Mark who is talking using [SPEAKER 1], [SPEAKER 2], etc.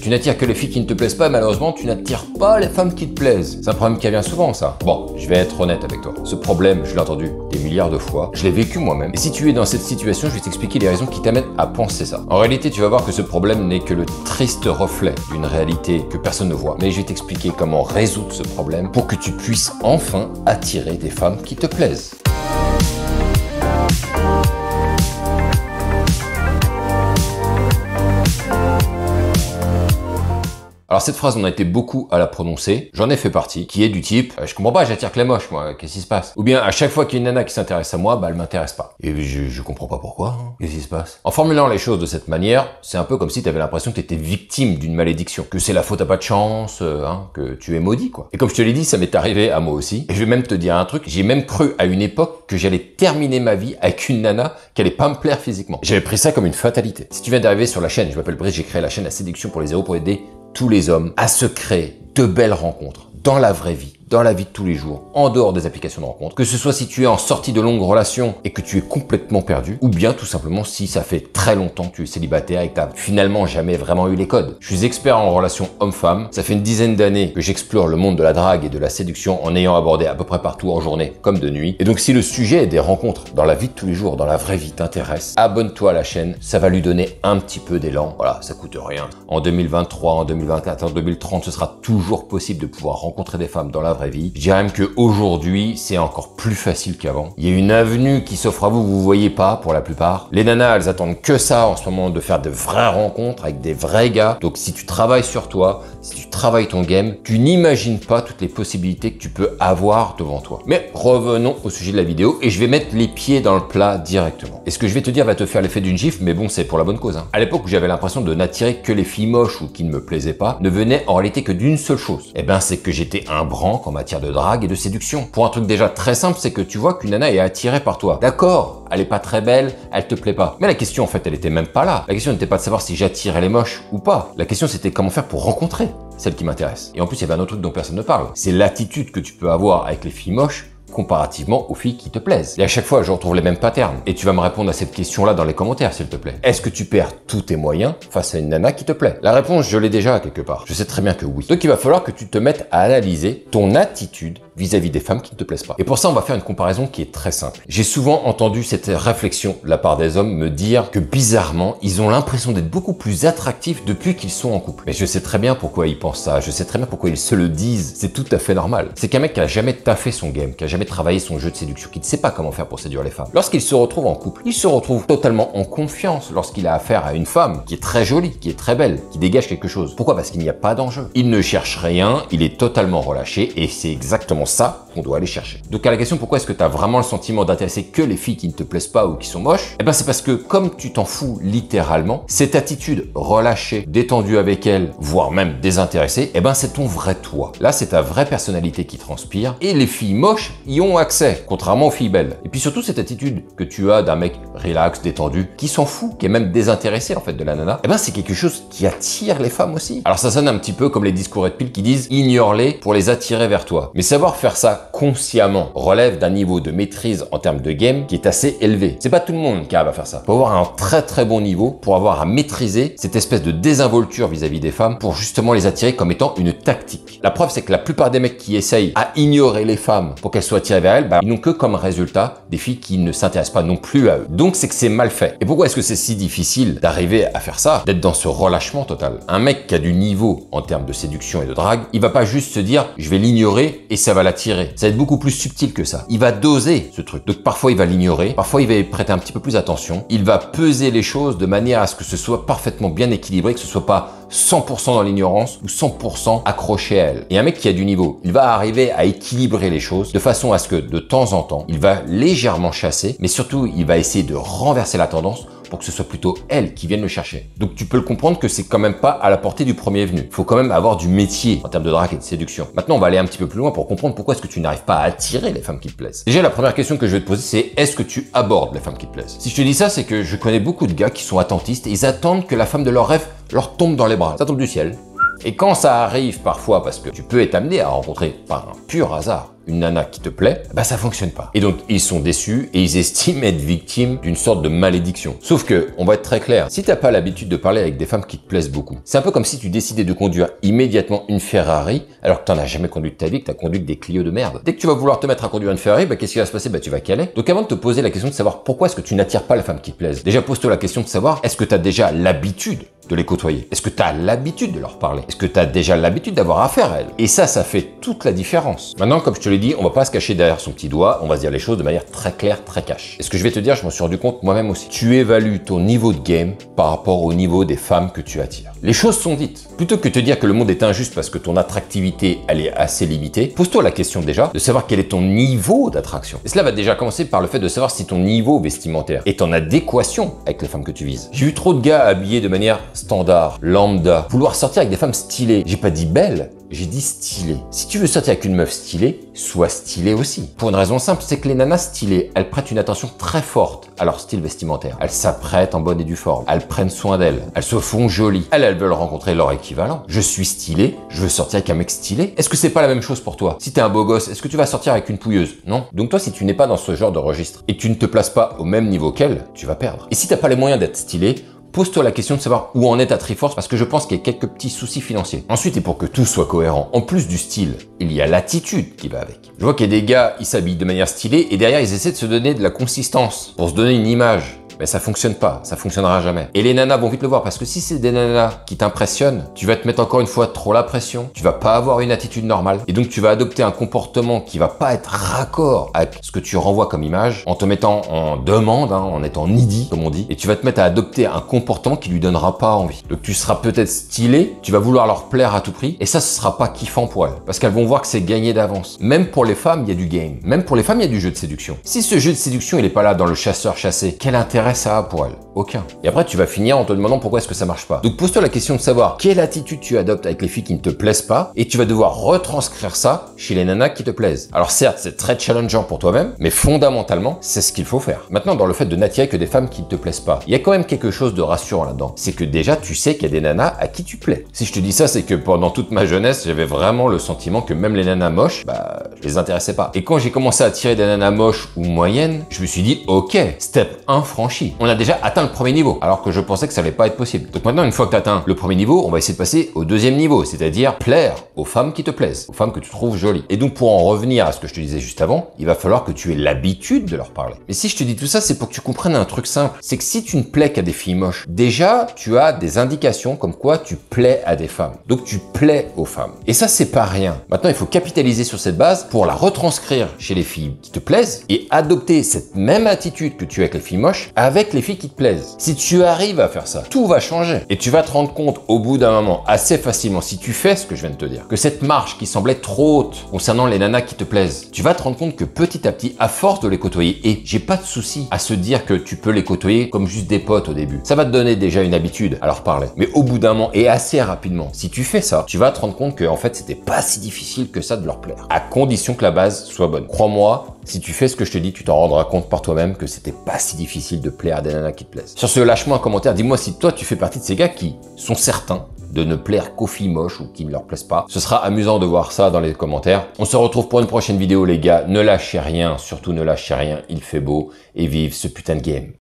[SPEAKER 1] Tu n'attires que les filles qui ne te plaisent pas, malheureusement, tu n'attires pas les femmes qui te plaisent. C'est un problème qui revient souvent, ça. Bon, je vais être honnête avec toi. Ce problème, je l'ai entendu des milliards de fois. Je l'ai vécu moi-même. Et si tu es dans cette situation, je vais t'expliquer les raisons qui t'amènent à penser ça. En réalité, tu vas voir que ce problème n'est que le triste reflet d'une réalité que personne ne voit. Mais je vais t'expliquer comment résoudre ce problème pour que tu puisses enfin attirer des femmes qui te plaisent. Alors cette phrase, on a été beaucoup à la prononcer, j'en ai fait partie, qui est du type « Je comprends pas, j'attire que les moches, moi, qu'est-ce qui se passe ?» Ou bien à chaque fois qu'il y a une nana qui s'intéresse à moi, bah elle m'intéresse pas. Et je comprends pas pourquoi, hein. Qu'est-ce qui se passe? En formulant les choses de cette manière, c'est un peu comme si tu avais l'impression que tu étais victime d'une malédiction, que c'est la faute à pas de chance, que tu es maudit quoi. Et comme je te l'ai dit, ça m'est arrivé à moi aussi, et je vais même te dire un truc, j'ai même cru à une époque que j'allais terminer ma vie avec une nana qui allait pas me plaire physiquement. J'avais pris ça comme une fatalité. Si tu viens d'arriver sur la chaîne, je m'appelle Brice, j'ai créé la chaîne La Séduction pour les Zéros pour aider tous les hommes à se créer de belles rencontres dans la vraie vie, dans la vie de tous les jours, en dehors des applications de rencontres, que ce soit si tu es en sortie de longue relation et que tu es complètement perdu, ou bien tout simplement si ça fait très longtemps que tu es célibataire et que tu n'as finalement jamais vraiment eu les codes. Je suis expert en relations homme-femme, ça fait une dizaine d'années que j'explore le monde de la drague et de la séduction en ayant abordé à peu près partout en journée comme de nuit. Et donc si le sujet des rencontres dans la vie de tous les jours, dans la vraie vie t'intéresse, abonne-toi à la chaîne, ça va lui donner un petit peu d'élan, voilà, ça coûte rien. En 2023, en 2024, en 2030, ce sera toujours possible de pouvoir rencontrer des femmes dans la vraie vie. Je dirais même qu'aujourd'hui, c'est encore plus facile qu'avant. Il y a une avenue qui s'offre à vous, vous voyez pas pour la plupart. Les nanas, elles attendent que ça en ce moment, de faire de vraies rencontres avec des vrais gars. Donc si tu travailles sur toi, si tu travailles ton game, tu n'imagines pas toutes les possibilités que tu peux avoir devant toi. Mais revenons au sujet de la vidéo et je vais mettre les pieds dans le plat directement. Et ce que je vais te dire va te faire l'effet d'une gifle, mais bon, c'est pour la bonne cause. À l'époque où j'avais l'impression de n'attirer que les filles moches ou qui ne me plaisaient pas, ne venait en réalité que d'une seule chose. Eh ben, c'est que j'étais un branque en matière de drague et de séduction. Pour un truc déjà très simple, c'est que tu vois qu'une nana est attirée par toi. D'accord, elle est pas très belle, elle te plaît pas. Mais la question en fait, elle était même pas là. La question n'était pas de savoir si j'attirais les moches ou pas. La question c'était comment faire pour rencontrer celle qui m'intéresse. Et en plus, il y avait un autre truc dont personne ne parle. C'est l'attitude que tu peux avoir avec les filles moches comparativement aux filles qui te plaisent. Et à chaque fois, je retrouve les mêmes patterns. Et tu vas me répondre à cette question-là dans les commentaires, s'il te plaît. Est-ce que tu perds tous tes moyens face à une nana qui te plaît? La réponse, je l'ai déjà quelque part. Je sais très bien que oui. Donc, il va falloir que tu te mettes à analyser ton attitude vis-à-vis des femmes qui ne te plaisent pas. Et pour ça, on va faire une comparaison qui est très simple. J'ai souvent entendu cette réflexion de la part des hommes me dire que bizarrement, ils ont l'impression d'être beaucoup plus attractifs depuis qu'ils sont en couple. Mais je sais très bien pourquoi ils pensent ça. Je sais très bien pourquoi ils se le disent. C'est tout à fait normal. C'est qu'un mec qui a jamais taffé son game, qui a jamais travaillé son jeu de séduction, qui ne sait pas comment faire pour séduire les femmes. Lorsqu'il se retrouve en couple, il se retrouve totalement en confiance lorsqu'il a affaire à une femme qui est très jolie, qui est très belle, qui dégage quelque chose. Pourquoi? Parce qu'il n'y a pas d'enjeu. Il ne cherche rien, il est totalement relâché et c'est exactement ça qu'on doit aller chercher. Donc à la question pourquoi est-ce que tu as vraiment le sentiment d'intéresser que les filles qui ne te plaisent pas ou qui sont moches, eh ben c'est parce que comme tu t'en fous littéralement, cette attitude relâchée, détendue avec elles, voire même désintéressée, eh ben c'est ton vrai toi. Là c'est ta vraie personnalité qui transpire et les filles moches y ont accès, contrairement aux filles belles. Et puis surtout cette attitude que tu as d'un mec relax, détendu, qui s'en fout, qui est même désintéressé en fait de la nana, eh ben c'est quelque chose qui attire les femmes aussi. Alors ça sonne un petit peu comme les discours red pill qui disent ignore-les pour les attirer vers toi. Mais savoir faire ça consciemment relève d'un niveau de maîtrise en termes de game qui est assez élevé. C'est pas tout le monde qui arrive à faire ça. Faut avoir un très très bon niveau pour avoir à maîtriser cette espèce de désinvolture vis-à-vis des femmes pour justement les attirer comme étant une tactique. La preuve c'est que la plupart des mecs qui essayent à ignorer les femmes pour qu'elles soient attirées vers elles, ils n'ont que comme résultat des filles qui ne s'intéressent pas non plus à eux. Donc c'est que c'est mal fait. Et pourquoi est-ce que c'est si difficile d'arriver à faire ça, d'être dans ce relâchement total? Un mec qui a du niveau en termes de séduction et de drague, il va pas juste se dire je vais l'ignorer et ça va l'attirer. Ça va être beaucoup plus subtil que ça. Il va doser ce truc. Donc parfois il va l'ignorer, parfois il va y prêter un petit peu plus attention. Il va peser les choses de manière à ce que ce soit parfaitement bien équilibré, que ce soit pas 100% dans l'ignorance ou 100% accroché à elle. Et un mec qui a du niveau, il va arriver à équilibrer les choses de façon à ce que de temps en temps, il va légèrement chasser, mais surtout il va essayer de renverser la tendance pour que ce soit plutôt elle qui vienne le chercher. Donc tu peux le comprendre que c'est quand même pas à la portée du premier venu. Il faut quand même avoir du métier en termes de drague et de séduction. Maintenant, on va aller un petit peu plus loin pour comprendre pourquoi est-ce que tu n'arrives pas à attirer les femmes qui te plaisent. Déjà, la première question que je vais te poser, c'est est-ce que tu abordes les femmes qui te plaisent? Si je te dis ça, c'est que je connais beaucoup de gars qui sont attentistes et ils attendent que la femme de leur rêve leur tombe dans les bras. Ça tombe du ciel. Et quand ça arrive parfois, parce que tu peux être amené à rencontrer par un pur hasard une nana qui te plaît, bah ça fonctionne pas. Et donc ils sont déçus et ils estiment être victimes d'une sorte de malédiction. Sauf que, on va être très clair, si t'as pas l'habitude de parler avec des femmes qui te plaisent beaucoup, c'est un peu comme si tu décidais de conduire immédiatement une Ferrari alors que t'en as jamais conduit de ta vie, que t'as conduit que des Clio de merde. Dès que tu vas vouloir te mettre à conduire une Ferrari, bah qu'est-ce qui va se passer? Bah tu vas caler. Donc avant de te poser la question de savoir pourquoi est-ce que tu n'attires pas les femmes qui te plaisent, déjà pose-toi la question de savoir est-ce que t'as déjà l'habitude de les côtoyer? Est-ce que tu as l'habitude de leur parler? Est-ce que tu as déjà l'habitude d'avoir affaire à elles? Et ça fait toute la différence. Maintenant, comme je te l'ai dit, on va pas se cacher derrière son petit doigt, on va se dire les choses de manière très claire, très cash. Et ce que je vais te dire, je m'en suis rendu compte moi-même aussi. Tu évalues ton niveau de game par rapport au niveau des femmes que tu attires. Les choses sont dites. Plutôt que de te dire que le monde est injuste parce que ton attractivité, elle est assez limitée, pose-toi la question déjà de savoir quel est ton niveau d'attraction. Et cela va déjà commencer par le fait de savoir si ton niveau vestimentaire est en adéquation avec les femmes que tu vises. J'ai vu trop de gars habillés de manière standard, lambda, vouloir sortir avec des femmes stylées. J'ai pas dit belles, j'ai dit stylées. Si tu veux sortir avec une meuf stylée, sois stylé aussi. Pour une raison simple, c'est que les nanas stylées, elles prêtent une attention très forte à leur style vestimentaire. Elles s'apprêtent en bonne et due forme. Elles prennent soin d'elles. Elles se font jolies. Elles veulent rencontrer leur équivalent. Je suis stylé, je veux sortir avec un mec stylé. Est-ce que c'est pas la même chose pour toi? Si t'es un beau gosse, est-ce que tu vas sortir avec une pouilleuse? Non. Donc toi, si tu n'es pas dans ce genre de registre et que tu ne te places pas au même niveau qu'elle, tu vas perdre. Et si t'as pas les moyens d'être stylé, pose-toi la question de savoir où en est ta Triforce parce que je pense qu'il y a quelques petits soucis financiers. Ensuite, et pour que tout soit cohérent, en plus du style, il y a l'attitude qui va avec. Je vois qu'il y a des gars, ils s'habillent de manière stylée et derrière, ils essaient de se donner de la consistance pour se donner une image. Mais ça fonctionne pas, ça fonctionnera jamais. Et les nanas vont vite le voir parce que si c'est des nanas qui t'impressionnent, tu vas te mettre encore une fois trop la pression, tu vas pas avoir une attitude normale et donc tu vas adopter un comportement qui va pas être raccord avec ce que tu renvoies comme image en te mettant en demande, en étant needy comme on dit, et tu vas te mettre à adopter un comportement qui lui donnera pas envie. Donc tu seras peut-être stylé, tu vas vouloir leur plaire à tout prix et ça ce sera pas kiffant pour elles parce qu'elles vont voir que c'est gagné d'avance. Même pour les femmes, il y a du game. Même pour les femmes, il y a du jeu de séduction. Si ce jeu de séduction il est pas là dans le chasseur-chassé, quel intérêt ça a pour elle? Aucun. Et après, tu vas finir en te demandant pourquoi est-ce que ça marche pas. Donc, pose-toi la question de savoir quelle attitude tu adoptes avec les filles qui ne te plaisent pas et tu vas devoir retranscrire ça chez les nanas qui te plaisent. Alors, certes, c'est très challengeant pour toi-même, mais fondamentalement, c'est ce qu'il faut faire. Maintenant, dans le fait de n'attirer que des femmes qui ne te plaisent pas, il y a quand même quelque chose de rassurant là-dedans. C'est que déjà, tu sais qu'il y a des nanas à qui tu plais. Si je te dis ça, c'est que pendant toute ma jeunesse, j'avais vraiment le sentiment que même les nanas moches, je les intéressais pas. Et quand j'ai commencé à attirer des nanas moches ou moyennes, je me suis dit, ok, step 1 franchi. On a déjà atteint le premier niveau, alors que je pensais que ça allait pas être possible. Donc maintenant, une fois que tu atteins le premier niveau, on va essayer de passer au deuxième niveau, c'est-à-dire plaire aux femmes qui te plaisent, aux femmes que tu trouves jolies. Et donc pour en revenir à ce que je te disais juste avant, il va falloir que tu aies l'habitude de leur parler. Mais si je te dis tout ça, c'est pour que tu comprennes un truc simple. C'est que si tu ne plais qu'à des filles moches, déjà, tu as des indications comme quoi tu plais à des femmes. Donc tu plais aux femmes. Et ça, c'est pas rien. Maintenant, il faut capitaliser sur cette base pour la retranscrire chez les filles qui te plaisent et adopter cette même attitude que tu as avec les filles moches avec les filles qui te plaisent. Si tu arrives à faire ça, tout va changer. Et tu vas te rendre compte au bout d'un moment, assez facilement, si tu fais ce que je viens de te dire, que cette marche qui semblait trop haute concernant les nanas qui te plaisent, tu vas te rendre compte que petit à petit, à force de les côtoyer, et j'ai pas de souci à se dire que tu peux les côtoyer comme juste des potes au début. Ça va te donner déjà une habitude à leur parler. Mais au bout d'un moment, et assez rapidement, si tu fais ça, tu vas te rendre compte que en fait, c'était pas si difficile que ça de leur plaire. À condition que la base soit bonne. Crois-moi, si tu fais ce que je te dis, tu t'en rendras compte par toi-même que c'était pas si difficile de plaire à des nanas qui te plaisent. Sur ce, lâche-moi un commentaire, dis-moi si toi tu fais partie de ces gars qui sont certains de ne plaire qu'aux filles moches ou qui ne leur plaisent pas. Ce sera amusant de voir ça dans les commentaires. On se retrouve pour une prochaine vidéo les gars. Ne lâchez rien, surtout ne lâchez rien, il fait beau et vive ce putain de game.